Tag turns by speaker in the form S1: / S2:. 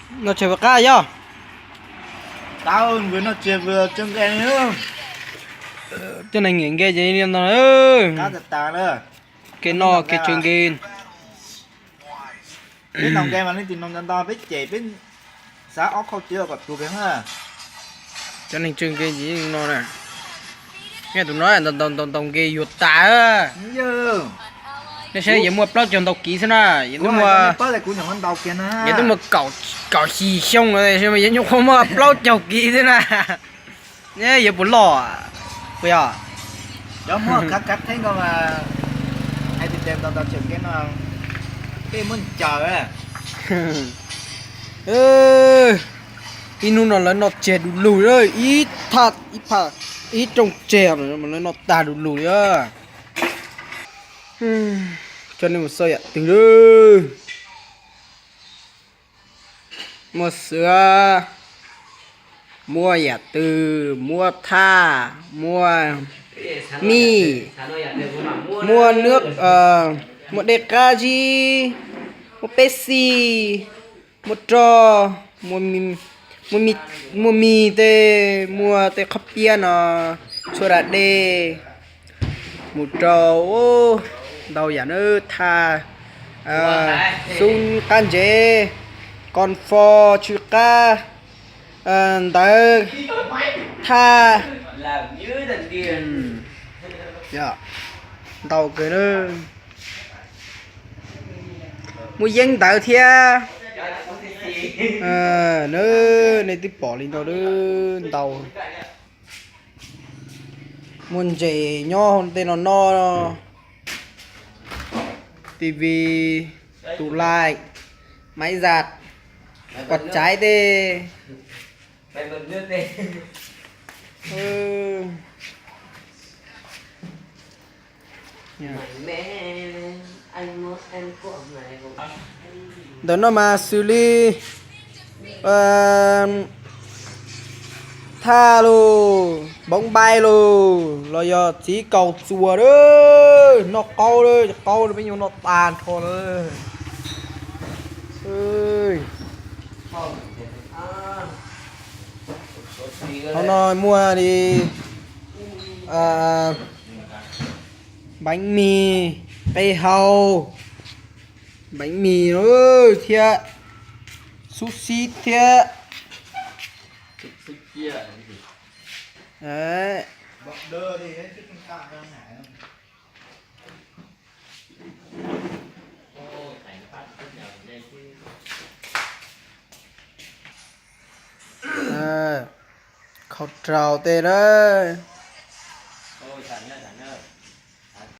S1: nó chơi vào cá nhá.
S2: Tao vừa nó chơi vừa chân cái nữa.
S1: Cho nên những cái gì nên nó ơi.
S2: Cá thật tà nữa.
S1: Cái nó cái chuyện kia.
S2: Biết nông game mà nó tìm nông dân to biết chạy biết xã ốc không chưa gặp tụi cái ha.
S1: Cho nên chuyện kia gì nó nè. Nghe tụi nó là tông cái yuột tà á.
S2: Như.
S1: Nó sẽ giờ mua plot trong tàu kỹ thế nào? Giờ
S2: Đúng
S1: mua
S2: rồi, bớt lại của những con tàu kia nữa.
S1: giờ tôi mua cậu xì xong rồi xem mà giờ không mua plot trong kỹ thế nào? Nhớ giờ bún lò. Bây giờ.
S2: Đó mua cắt thấy con mà ai tìm tìm tàu chừng cái nó cái muốn chờ á.
S1: Ê, inu nó là nó chè đủ lùi rồi, ít thật, ít trong chè mà nó tà đủ lùi á. Cho nên một sợi ạ, từ từ. Một sữa, mua dạ từ, mua tha, mua mì, mua nước, mua decaji, mua Pepsi, mua trò, mua mì tê, mua tê coffee nó, soda đê, mua trò, ô, đâu giả nữa tha, sun kanje, con phò chữ ca, tớ tha,
S3: làm dưới đằng kia.
S1: dạ, tàu cái nữa, mua dân tớ thia. Nữa này tiếp bỏ lên tàu nữa tàu muốn chạy nho tên nó no tivi tủ lạnh máy giặt quạt trái tê
S3: Mày bật nước đi. Mẹ anh muốn em của mày không?
S1: đó nó mà xử lý tha luôn bóng bay luôn rồi giờ chỉ cầu chùa đó nó câu đó bây giờ nó tàn thôi ơi nó nói mua đi bánh mì cây hàu bánh mì nó ơi thiệt sushi thiệt đấy
S2: Bọc đưa đi hết chứ không tạo ra ngại không.
S1: khẩu trào tê đấy
S3: Ôi, thẳng nhá, thẳng nhá.